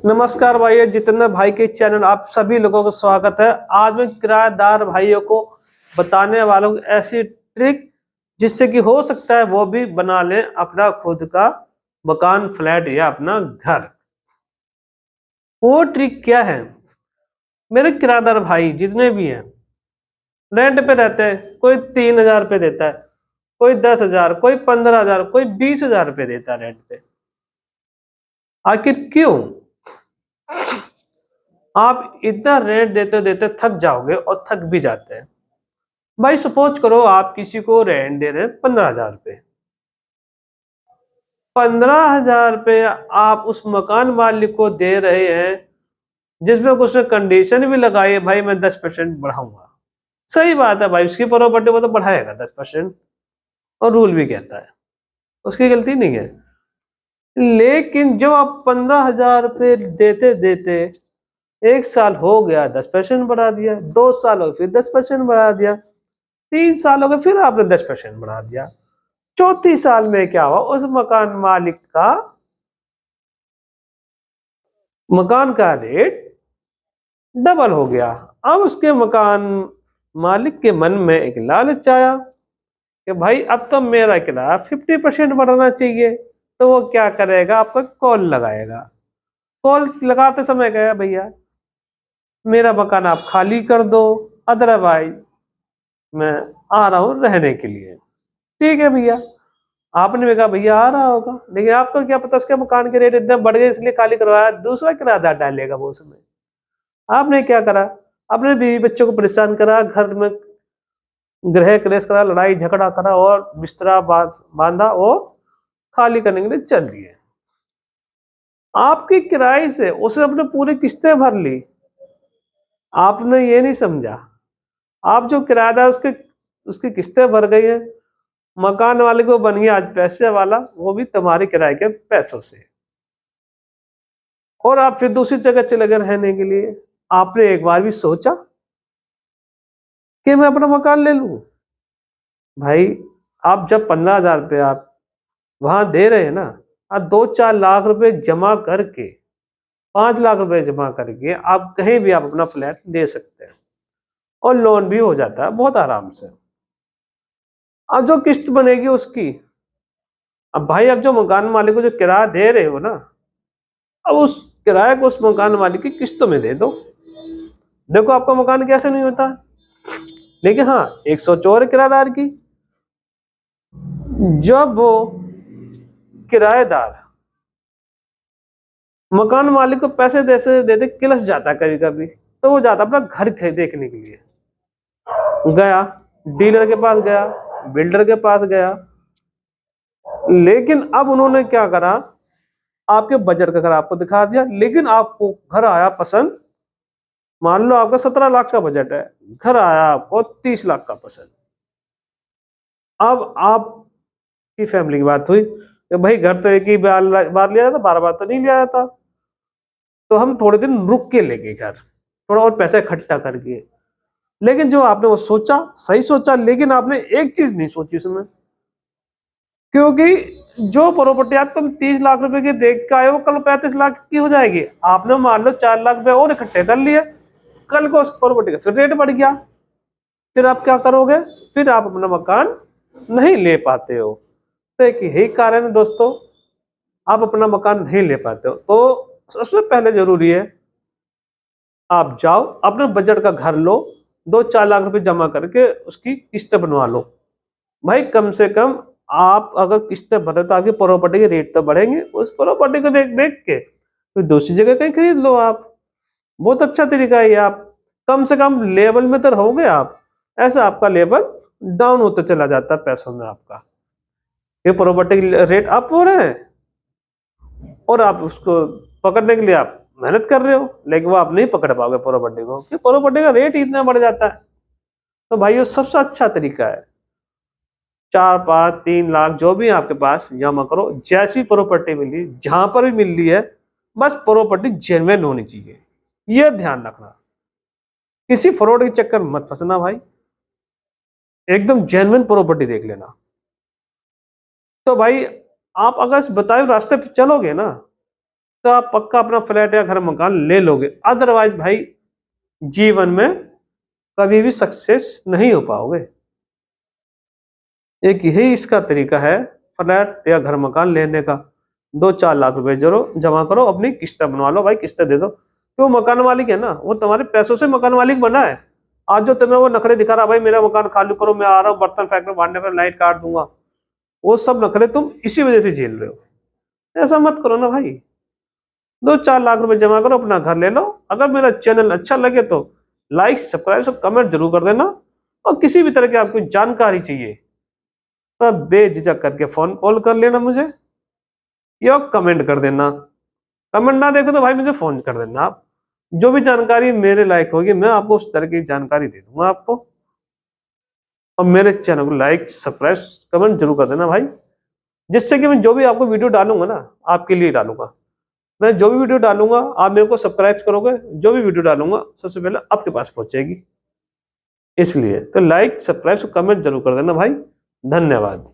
नमस्कार भाई, जितेंद्र भाई के चैनल आप सभी लोगों का स्वागत है। आज मैं किराएदार भाइयों को बताने वाला हूँ ऐसी ट्रिक जिससे कि हो सकता है वो भी बना लें अपना खुद का मकान, फ्लैट या अपना घर। वो ट्रिक क्या है? मेरे किराएदार भाई जितने भी हैं रेंट पे रहते हैं, कोई 3,000 रुपये देता है, कोई 10,000, कोई 15,000, कोई 20,000 रुपये देता है रेंट पे। आखिर क्यों? आप इतना रेंट देते देते थक जाओगे और थक भी जाते हैं। भाई सपोज करो आप किसी को रेंट दे रहे हैं 15,000 रुपये। 15,000 रुपये आप उस मकान मालिक को दे रहे हैं जिसमें उसने कंडीशन भी लगाई है, भाई मैं 10% बढ़ाऊंगा। सही बात है भाई, उसकी प्रॉपर्टी को तो बढ़ाएगा 10%, और रूल भी कहता है, उसकी गलती नहीं है। लेकिन जब आप 15,000 रुपये देते देते 1 साल हो गया, 10% बढ़ा दिया, 2 साल हो गए फिर 10% बढ़ा दिया, 3 साल हो गए फिर आपने 10% बढ़ा दिया, चौथी साल में क्या हुआ? उस मकान का रेट डबल हो गया। अब उसके मकान मालिक के मन में एक लालच आया कि भाई अब तो मेरा किराया 50% बढ़ाना चाहिए। तो वो क्या करेगा? आपका कॉल लगाएगा। कॉल लगाते समय गया, भैया मेरा मकान आप खाली कर दो, अदरवाइज मैं आ रहा हूँ रहने के लिए। ठीक है भैया। आपने भी कहा भैया आ रहा होगा, लेकिन आपको क्या पता उसके मकान के रेट इतने बढ़ गए इसलिए खाली करवाया, दूसरा किराएदार डालेगा वो उसमें। आपने क्या करा? अपने बीवी बच्चों को परेशान करा, घर में गृह क्लेश करा, लड़ाई झगड़ा करा और बिस्तरा बांधा और खाली करने के लिए चल दिए। आपकी किराए से उसने अपने पूरी किस्तें भर ली। आपने ये नहीं समझा, आप जो किराएदार उसके उसकी किस्तें भर गई है, मकान वाले को बन गया आज पैसे वाला, वो भी तुम्हारे किराए के पैसों से। और आप फिर दूसरी जगह चले गए रहने के लिए। आपने एक बार भी सोचा कि मैं अपना मकान ले लूं? भाई आप जब 15,000 रुपये आप वहां दे रहे हैं ना, आप 2-4 लाख रुपए जमा करके, 5 लाख रुपए जमा करके आप कहीं भी आप अपना फ्लैट ले सकते हैं, और लोन भी हो जाता है बहुत आराम से। अब जो किस्त बनेगी उसकी, अब भाई अब जो मकान मालिक को जो किराया दे रहे हो ना, अब उस किराए को उस मकान मालिक की किस्त में दे दो। देखो आपका मकान कैसे नहीं होता। लेकिन हाँ, एक सोच और किराएदार की, जब वो किराएदार मकान मालिक को पैसे देते देते किलस जाता है कभी कभी, तो वो जाता अपना घर देखने के लिए। गया, डीलर के पास गया, बिल्डर के पास गया, लेकिन अब उन्होंने क्या करा? आपके बजट का घर आपको दिखा दिया, लेकिन आपको घर आया पसंद, मान लो आपका 17 लाख का बजट है, घर आया आपको 30 लाख का पसंद। अब आपकी फैमिली की बात हुई कि भाई घर तो एक ही बार लिया था, बार बार तो नहीं लिया था, तो हम थोड़े दिन रुक के लेंगे घर, थोड़ा और पैसा इकट्ठा करके। लेकिन जो आपने वो सोचा, सही सोचा, लेकिन आपने एक चीज नहीं सोची उसमें, क्योंकि जो प्रॉपर्टी आज तुम 30 लाख रुपए की देख के आए हो, कल 35 लाख की हो जाएगी। आपने मान लो 4 लाख रुपए और इकट्ठे कर लिए, कल को उस प्रॉपर्टी का फिर रेट बढ़ गया, फिर आप क्या करोगे? फिर आप अपना मकान नहीं ले पाते हो। तो एक यही कारण है दोस्तों, आप अपना मकान नहीं ले पाते हो। तो सबसे पहले जरूरी है आप जाओ अपने बजट का घर लो, 2-4 लाख रुपए जमा करके उसकी किस्त बनवा लो। भाई कम से कम आप अगर किस्तें भरे तो आपकी प्रॉपर्टी के रेट तो बढ़ेंगे, उस प्रॉपर्टी को देख देख के तो दूसरी जगह कहीं खरीद लो आप। बहुत अच्छा तरीका है ये। आप कम से कम लेवल में तो रहोगे आप, ऐसा आपका लेवल डाउन होता चला जाता है पैसों में आपका। ये प्रॉपर्टी रेट अप हो रहे हैं और आप उसको पकड़ने के लिए आप मेहनत कर रहे हो, लेकिन वो आप नहीं पकड़ पाओगे प्रॉपर्टी को, क्योंकि प्रॉपर्टी का रेट ही इतना बढ़ जाता है। तो भाई ये सबसे अच्छा तरीका है, 4-5-3 लाख जो भी आपके पास जमा करो। जैसी प्रॉपर्टी मिली, जहां पर भी मिल रही है, बस प्रॉपर्टी जेन्युइन होनी चाहिए, ये ध्यान रखना। किसी फ्रॉड के चक्कर में मत फंसना भाई, एकदम जेन्युइन प्रॉपर्टी देख लेना। तो भाई आप अगर इस बताए रास्ते पे चलोगे ना, तो आप पक्का अपना फ्लैट या घर मकान ले लोगे, अदरवाइज भाई जीवन में कभी भी सक्सेस नहीं हो पाओगे। एक यही इसका तरीका है फ्लैट या घर मकान लेने का। 2-4 लाख रुपए जमा करो, अपनी किस्तें बनवा लो भाई, किस्तें दे दो। क्यों, मकान मालिक है ना, वो तुम्हारे पैसों से मकान मालिक बना है। आज जो तुम्हें वो नखरे दिखा रहा भाई मेरा मकान खाली करो, मैं आ रहा हूँ बर्तन फेंकने मारने का, लाइट काट दूंगा, वो सब नखरे तुम इसी वजह से झेल रहे हो। ऐसा मत करो ना भाई। 2-4 लाख रुपए जमा करो, अपना घर ले लो। अगर मेरा चैनल अच्छा लगे तो लाइक, सब्सक्राइब, कमेंट जरूर कर देना। और किसी भी तरह की आपको जानकारी चाहिए तो बेझिझक करके फोन कॉल कर लेना मुझे, या कमेंट कर देना। कमेंट ना देखो तो भाई मुझे फोन कर देना। आप जो भी जानकारी मेरे लायक होगी मैं आपको उस तरह की जानकारी दे दूंगा आपको। और मेरे चैनल को लाइक, सब्सक्राइब, कमेंट जरूर कर देना भाई, जिससे कि मैं जो भी आपको वीडियो डालूंगा ना आपके लिए डालूंगा। मैं जो भी वीडियो डालूंगा आप मेरे को सब्सक्राइब करोगे, जो भी वीडियो डालूंगा सबसे पहले आपके पास पहुंचेगी। इसलिए तो लाइक, सब्सक्राइब, कमेंट जरूर कर देना भाई। धन्यवाद।